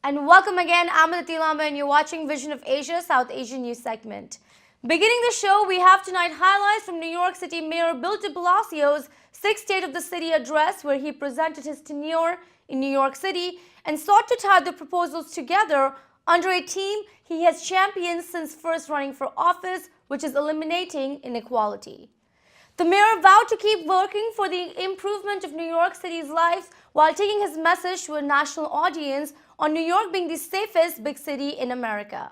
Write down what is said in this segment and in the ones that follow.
And welcome again, I'm Aditi Lamba and you're watching Vision of Asia, South Asian News segment. Beginning the show, we have tonight highlights from New York City Mayor Bill de Blasio's Sixth State of the City address, where he presented his tenure in New York City and sought to tie the proposals together under a theme he has championed since first running for office, which is eliminating inequality. The mayor vowed to keep working for the improvement of New York City's lives while taking his message to a national audience on New York being the safest big city in America.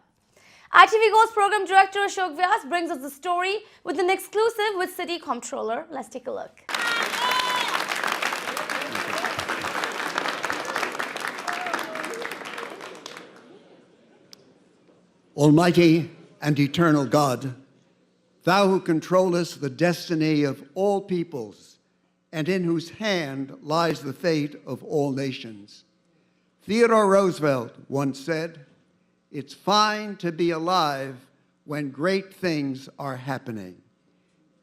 ITV Go's program director Ashok Vyas brings us the story with an exclusive with City Comptroller. Let's take a look. Almighty and eternal God, Thou who controllest the destiny of all peoples and in whose hand lies the fate of all nations. Theodore Roosevelt once said, "It's fine to be alive when great things are happening."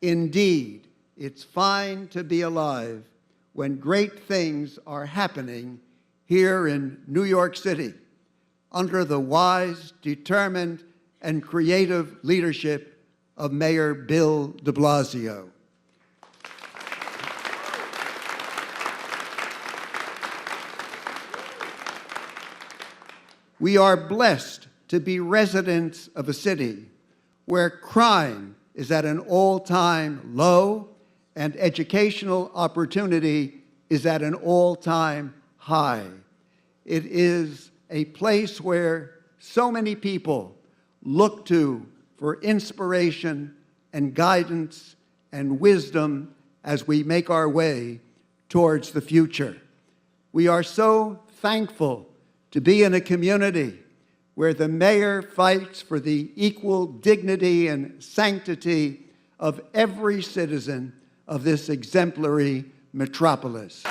Indeed, it's fine to be alive when great things are happening here in New York City under the wise, determined, and creative leadership of Mayor Bill de Blasio. We are blessed to be residents of a city where crime is at an all-time low and educational opportunity is at an all-time high. It is a place where so many people look to for inspiration and guidance and wisdom as we make our way towards the future. We are so thankful to be in a community where the mayor fights for the equal dignity and sanctity of every citizen of this exemplary metropolis.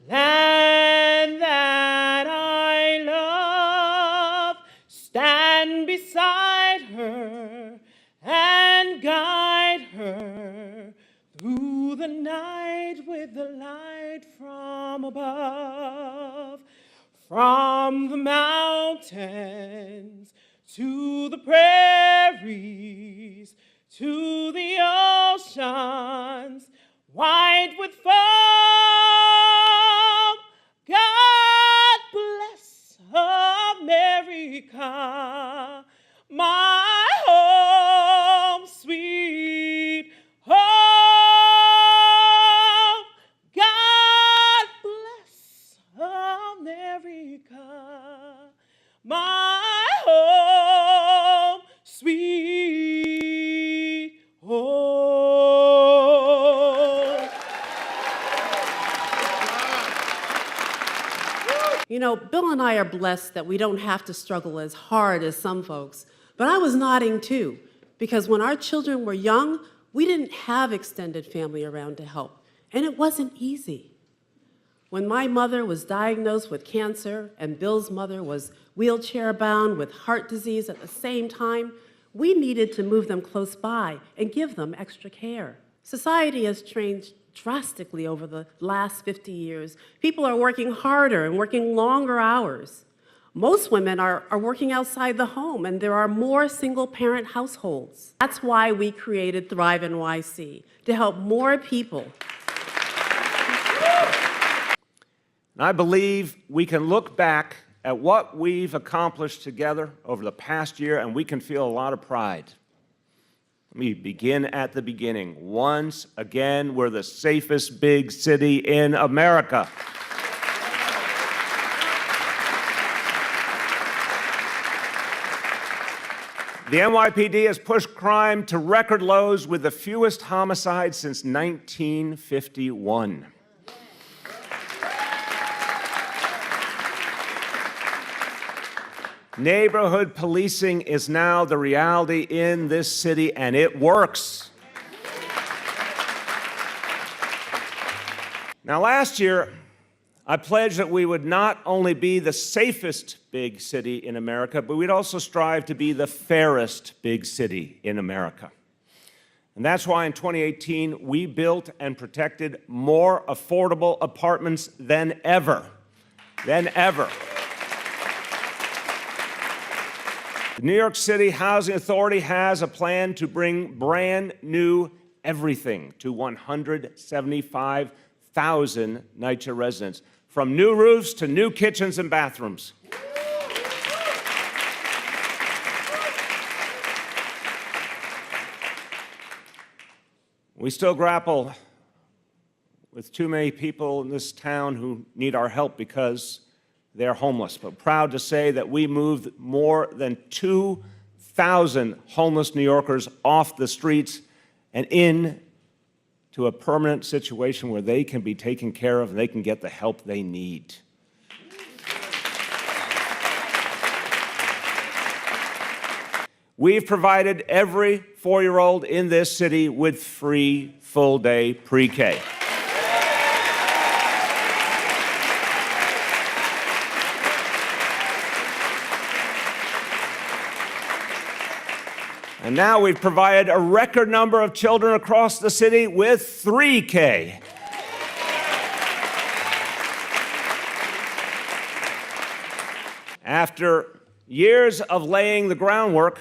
Land that I love, stand beside her and guide her through the night with the light from above, from the mountains to the prairies, to the oceans, white with foam. God bless America, my home, sweet home. God bless America, my home, sweet home. You know, Bill and I are blessed that we don't have to struggle as hard as some folks, but I was nodding too, because when our children were young, we didn't have extended family around to help, and it wasn't easy. When my mother was diagnosed with cancer and Bill's mother was wheelchair-bound with heart disease at the same time, we needed to move them close by and give them extra care. Society has changed drastically over the last 50 years. People are working harder and working longer hours. Most women are working outside the home, and there are more single-parent households. That's why we created Thrive NYC, to help more people. I believe we can look back at what we've accomplished together over the past year, and we can feel a lot of pride. Let me begin at the beginning. Once again, we're the safest big city in America. The NYPD has pushed crime to record lows with the fewest homicides since 1951. Neighborhood policing is now the reality in this city, and it works. Now, last year, I pledged that we would not only be the safest big city in America, but we'd also strive to be the fairest big city in America. And that's why in 2018, we built and protected more affordable apartments than ever. Than ever. The New York City Housing Authority has a plan to bring brand new everything to 175,000 NYCHA residents, from new roofs to new kitchens and bathrooms. We still grapple with too many people in this town who need our help because they're homeless, but proud to say that we moved more than 2,000 homeless New Yorkers off the streets and in to a permanent situation where they can be taken care of and they can get the help they need. We've provided every 4-year-old in this city with free full-day pre-K. And now we've provided a record number of children across the city with 3K. After years of laying the groundwork,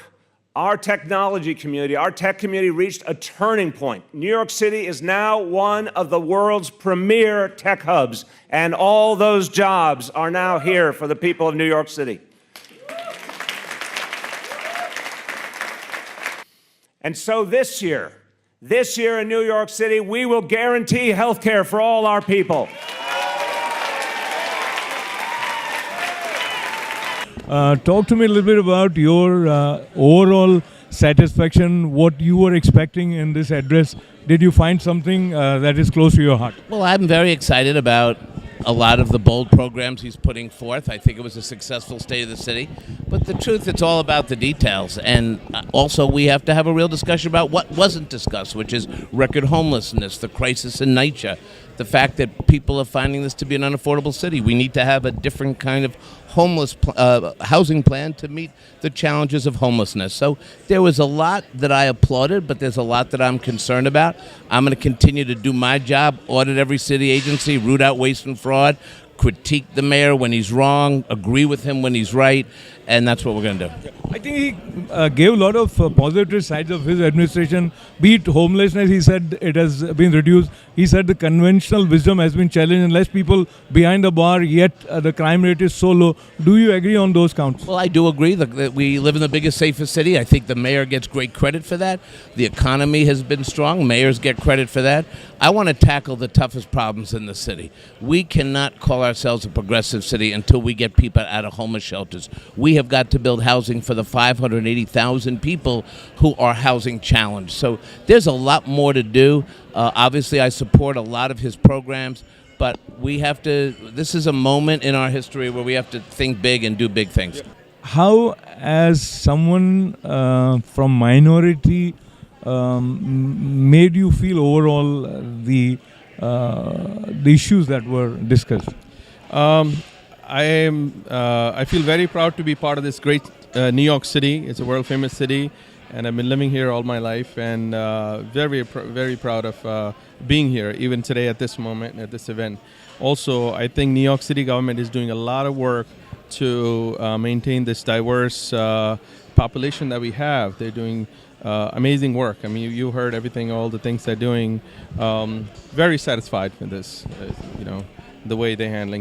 our technology community, our tech community reached a turning point. New York City is now one of the world's premier tech hubs, and all those jobs are now here for the people of New York City. And so this year in New York City, we will guarantee health care for all our people. Talk to me a little bit about your overall satisfaction, what you were expecting in this address. Did you find something that is close to your heart? Well, I'm very excited about a lot of the bold programs he's putting forth. I think it was a successful State of the City. But the truth, it's all about the details. And also, we have to have a real discussion about what wasn't discussed, which is record homelessness, the crisis in NYCHA, the fact that people are finding this to be an unaffordable city. We need to have a different kind of housing plan to meet the challenges of homelessness. So there was a lot that I applauded, but there's a lot that I'm concerned about. I'm going to continue to do my job, audit every city agency, root out waste and fraud, critique the mayor when he's wrong, agree with him when he's right, and that's what we're going to do. I think he gave a lot of positive sides of his administration. Be it homelessness, he said it has been reduced. He said the conventional wisdom has been challenged and less people behind the bar, yet the crime rate is so low. Do you agree on those counts? Well, I do agree that we live in the biggest, safest city. I think the mayor gets great credit for that. The economy has been strong. Mayors get credit for that. I want to tackle the toughest problems in the city. We cannot call ourselves a progressive city until we get people out of homeless shelters. We have got to build housing for the 580,000 people who are housing challenged. So there's a lot more to do. Obviously, I support a lot of his programs, but we have to, this is a moment in our history where we have to think big and do big things. How, as someone from minority, made you feel overall the issues that were discussed? I feel very proud to be part of this great New York City. It's a world famous city, and I've been living here all my life, and very proud of being here, even today at this moment, at this event. Also, I think New York City government is doing a lot of work to maintain this diverse population that we have. They're doing amazing work. I mean, you heard everything, all the things they're doing. Very satisfied with this, the way they're handling.